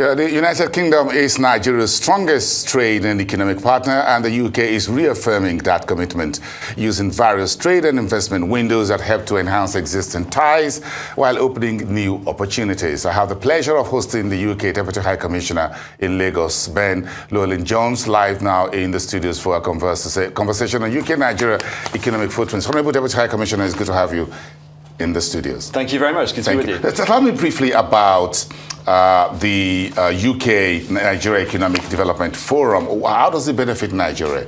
Yeah, the United Kingdom is Nigeria's strongest trade and economic partner, and the UK is reaffirming that commitment using various trade and investment windows that help to enhance existing ties while opening new opportunities. I have the pleasure of hosting the UK Deputy High Commissioner in Lagos, Ben Llewellyn-Jones, live now in the studios for a conversation on UK-Nigeria economic footprints. Honorable Deputy High Commissioner, it's good to have you in the studios. Thank you very much. Good to be with you. Tell me briefly about the UK-Nigeria Economic Development Forum. How does it benefit Nigeria?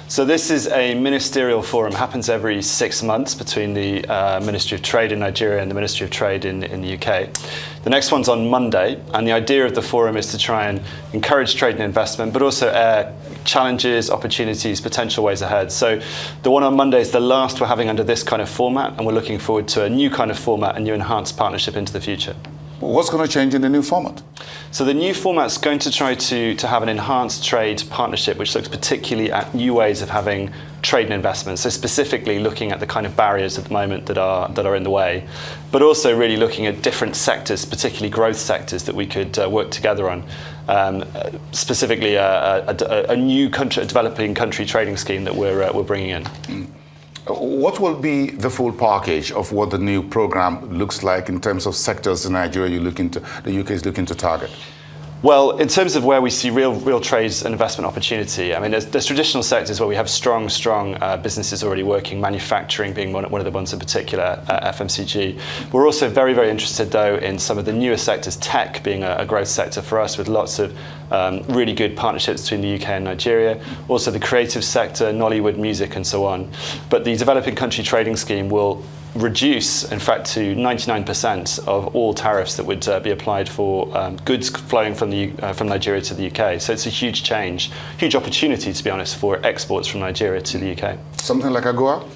So this is a ministerial forum, happens every 6 months between the Ministry of Trade in Nigeria and the Ministry of Trade in the UK. The next one's on Monday, and the idea of the forum is to try and encourage trade and investment, but also air challenges, opportunities, potential ways ahead. So the one on Monday is the last we're having under this kind of format, and we're looking forward to a new kind of format, a new enhanced partnership into the future. What's going to change in the new format? So the new format's going to try to have an enhanced trade partnership, which looks particularly at new ways of having trade and investment. So specifically looking at the kind of barriers at the moment that are in the way, but also really looking at different sectors, particularly growth sectors that we could work together on. Specifically, a new country, a developing country trading scheme that we're bringing in. What will be the full package of what the new program looks like in terms of sectors in Nigeria the UK is looking to target? Well, in terms of where we see real trades and investment opportunity, I mean, there's traditional sectors where we have strong businesses already working, manufacturing being one of the ones in particular, FMCG. We're also very, very interested, though, in some of the newer sectors, tech being a growth sector for us, with lots of really good partnerships between the UK and Nigeria. Also the creative sector, Nollywood, music, and so on. But the Developing Country Trading Scheme will reduce, in fact, to 99% of all tariffs that would be applied for goods flowing from Nigeria to the UK. So it's a huge change, huge opportunity, to be honest, for exports from Nigeria to the UK. Something like AGOA?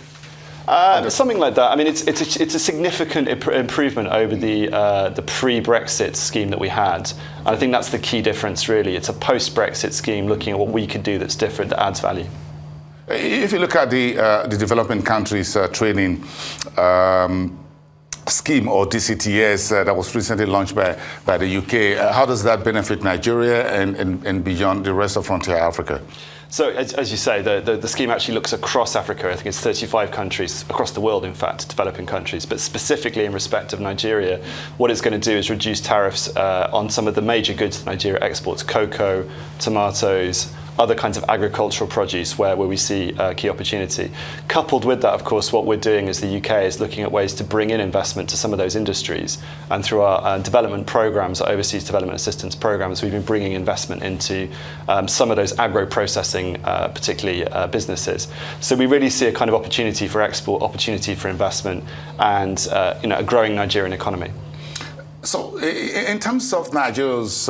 Something like that. I mean, it's a significant improvement over the pre-Brexit scheme that we had. And I think that's the key difference, really. It's a post-Brexit scheme looking at what we could do that's different, that adds value. If you look at the developing countries trading scheme, or DCTS, that was recently launched by the UK, how does that benefit Nigeria and beyond the rest of frontier Africa? So, as you say, the scheme actually looks across Africa. I think it's 35 countries across the world, in fact, developing countries. But specifically in respect of Nigeria, what it's going to do is reduce tariffs on some of the major goods that Nigeria exports: cocoa, tomatoes, other kinds of agricultural produce where we see key opportunity. Coupled with that, of course, what we're doing as the UK is looking at ways to bring in investment to some of those industries. And through our development programs, our overseas development assistance programs, we've been bringing investment into some of those agro-processing, particularly businesses. So we really see a kind of opportunity for export, opportunity for investment, and a growing Nigerian economy. So in terms of Nigeria's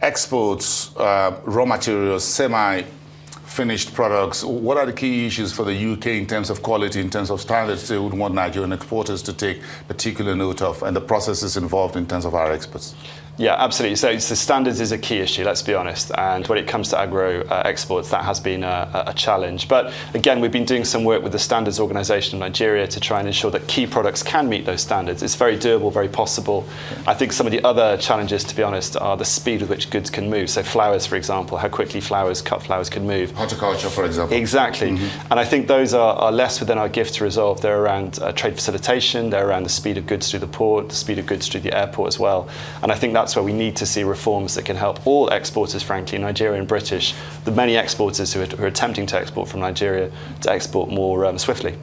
exports, raw materials, semi-finished products, what are the key issues for the UK in terms of quality, in terms of standards they would want Nigerian exporters to take particular note of, and the processes involved in terms of our exports? Yeah, absolutely. So the standards is a key issue, let's be honest. And when it comes to agro exports, that has been a challenge. But again, we've been doing some work with the Standards Organisation of Nigeria to try and ensure that key products can meet those standards. It's very doable, very possible. I think some of the other challenges, to be honest, are the speed with which goods can move. So flowers, for example, how quickly cut flowers can move. Horticulture, for example. Exactly. Mm-hmm. And I think those are less within our gift to resolve. They're around trade facilitation, they're around the speed of goods through the port, the speed of goods through the airport as well. And I think that's where we need to see reforms that can help all exporters, frankly, Nigerian and British, the many exporters who are attempting to export from Nigeria, to export more swiftly.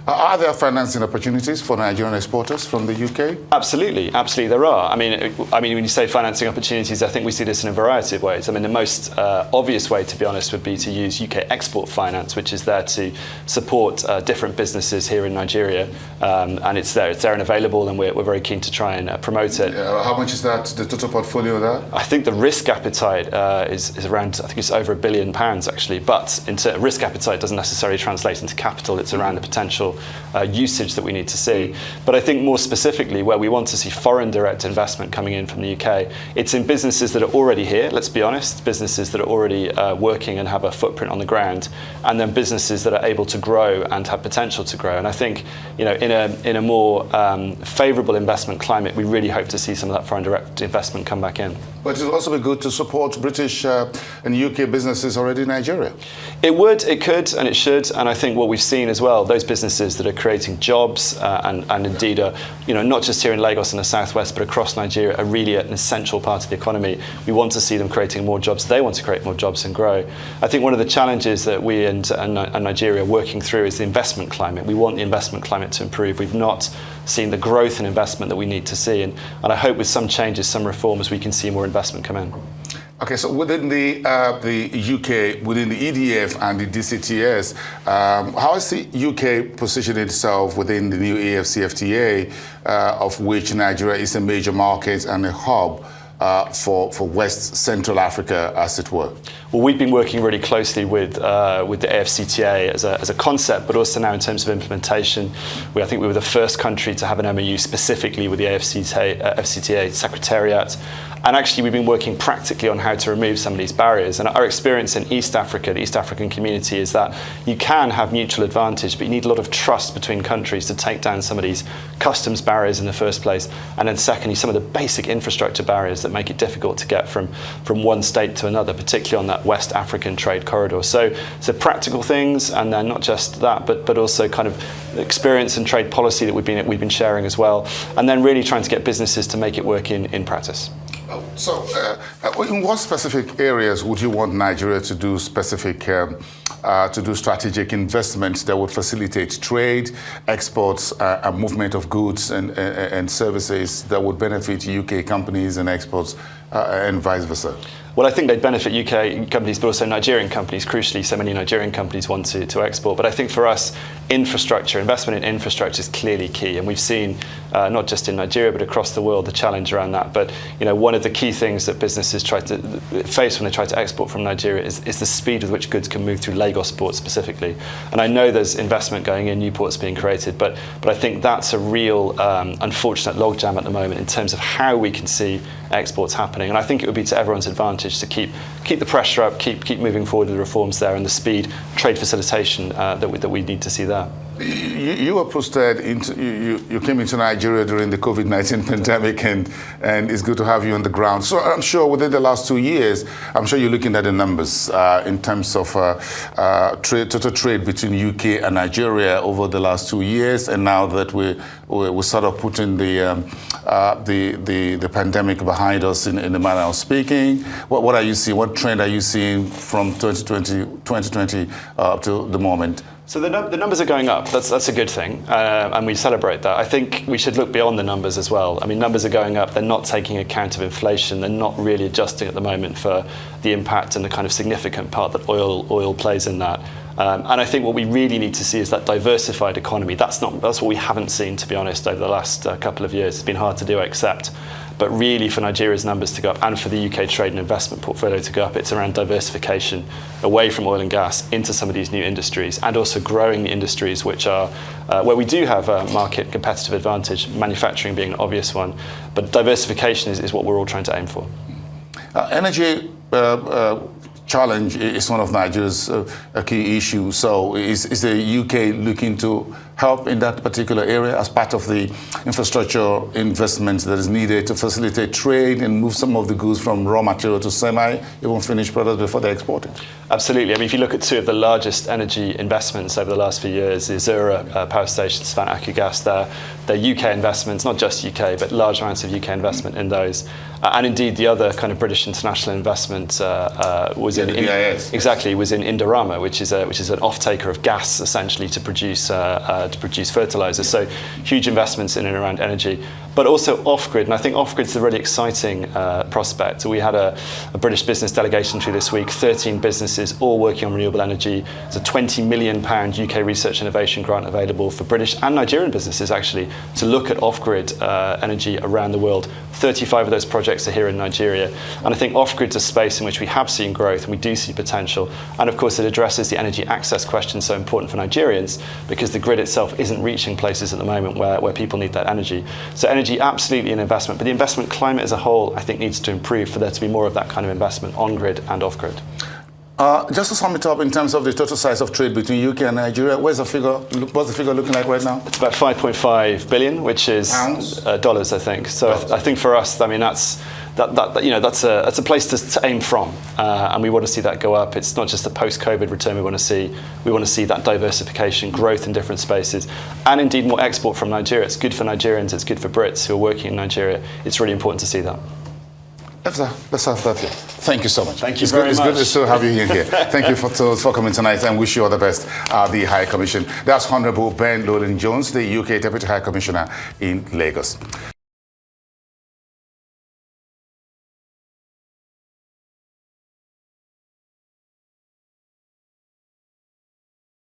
Are there financing opportunities for Nigerian exporters from the UK? Absolutely there are. I mean, when you say financing opportunities, I think we see this in a variety of ways. I mean, the most obvious way, to be honest, would be to use UK export finance, which is there to support different businesses here in Nigeria, and it's there and available, and we're very keen to try and promote it. How much is that, the total portfolio there? I think the risk appetite is around, I think it's over £1 billion actually, but risk appetite doesn't necessarily translate into capital. It's around the potential industrial usage that we need to see. But I think more specifically, where we want to see foreign direct investment coming in from the UK, it's in businesses that are already here, let's be honest, businesses that are already working and have a footprint on the ground, and then businesses that are able to grow and have potential to grow. And I think, in a more favourable investment climate, we really hope to see some of that foreign direct investment come back in. But it would also be good to support British and UK businesses already in Nigeria. It would, it could, and it should. And I think what we've seen as well, those businesses that are creating jobs and indeed are, not just here in Lagos and the southwest, but across Nigeria, are really an essential part of the economy. We want to see them creating more jobs. They want to create more jobs and grow. I think one of the challenges that we and Nigeria are working through is the investment climate. We want the investment climate to improve. We've not seen the growth and investment that we need to see. And I hope with some changes, some reforms, we can see more investment come in. Okay, so within the UK, within the EDF and the DCTS, how is the UK positioning itself within the new AFCFTA, of which Nigeria is a major market and a hub for West Central Africa, as it were? Well, we've been working really closely with the AFCTA as a concept, but also now in terms of implementation. I think we were the first country to have an MOU specifically with the AFCTA Secretariat. And actually, we've been working practically on how to remove some of these barriers. And our experience in East Africa, the East African community, is that you can have mutual advantage, but you need a lot of trust between countries to take down some of these customs barriers in the first place. And then secondly, some of the basic infrastructure barriers that make it difficult to get from one state to another, particularly on that West African trade corridor. So practical things, and then not just that, but also kind of experience and trade policy that we've been sharing as well. And then really trying to get businesses to make it work in practice. So, in what specific areas would you want Nigeria to do strategic investments that would facilitate trade, exports, and movement of goods and services that would benefit UK companies and exports, and vice versa? Well, I think they'd benefit UK companies, but also Nigerian companies. Crucially, so many Nigerian companies want to export. But I think for us, investment in infrastructure is clearly key. And we've seen, not just in Nigeria, but across the world, the challenge around that. But one of the key things that businesses try to face when they try to export from Nigeria is the speed with which goods can move through Lagos port specifically. And I know there's investment going in, new ports being created, but I think that's a real unfortunate logjam at the moment in terms of how we can see exports happening. And I think it would be to everyone's advantage to keep the pressure up, keep moving forward with the reforms there and the speed, trade facilitation that we need to see there. You were posted you came into Nigeria during the COVID-19 pandemic, and it's good to have you on the ground. So I'm sure within the last 2 years, I'm sure you're looking at the numbers in terms of total trade between UK and Nigeria over the last 2 years, and now that we're sort of putting the pandemic behind us in the manner of speaking. What are you seeing? What trend are you seeing from 2020 up to the moment? So the numbers are going up. That's a good thing, and we celebrate that. I think we should look beyond the numbers as well. I mean, numbers are going up. They're not taking account of inflation. They're not really adjusting at the moment for the impact and the kind of significant part that oil plays in that. And I think what we really need to see is that diversified economy. That's what we haven't seen, to be honest, over the last couple of years. It's been hard to do, accept. But really, for Nigeria's numbers to go up and for the UK trade and investment portfolio to go up, it's around diversification away from oil and gas into some of these new industries, and also growing the industries which are where we do have a market competitive advantage, manufacturing being an obvious one. But diversification is what we're all trying to aim for. Energy challenge is one of Nigeria's key issues. So is the UK looking to help in that particular area as part of the infrastructure investments that is needed to facilitate trade and move some of the goods from raw material to even finished products before they're exported? Absolutely. I mean, if you look at two of the largest energy investments over the last few years, the Azura power station, Savannah Aku Gas, they're UK investments, not just UK, but large amounts of UK investment in those. And indeed, the other kind of British international investment was in Indorama, which is an off-taker of gas, essentially, to produce fertilizer. So huge investments in and around energy, but also off-grid. And I think off-grid's a really exciting prospect. So we had a British business delegation through this week, 13 businesses all working on renewable energy. There's a £20 million UK research innovation grant available for British and Nigerian businesses, actually, to look at off-grid energy around the world. 35 of those projects are here in Nigeria. And I think off-grid's a space in which we have seen growth and we do see potential. And of course, it addresses the energy access question so important for Nigerians, because the grid itself itself isn't reaching places at the moment where people need that energy. So energy, absolutely an investment, but the investment climate as a whole, I think, needs to improve for there to be more of that kind of investment on-grid and off-grid. Just to sum it up, in terms of the total size of trade between UK and Nigeria, what's the figure looking like right now? It's about 5.5 billion, which is dollars, I think. So I think for us, I mean, that's a place to aim from, and we want to see that go up. It's not just a post-COVID return we want to see. We want to see that diversification, growth in different spaces, and indeed more export from Nigeria. It's good for Nigerians. It's good for Brits who are working in Nigeria. It's really important to see that. Let's have that here. Thank you so much. Thank you very much. It's good to still have you in here. Thank you for coming tonight, and wish you all the best at the High Commission. That's Honourable Ben Llewellyn-Jones, the UK Deputy High Commissioner in Lagos.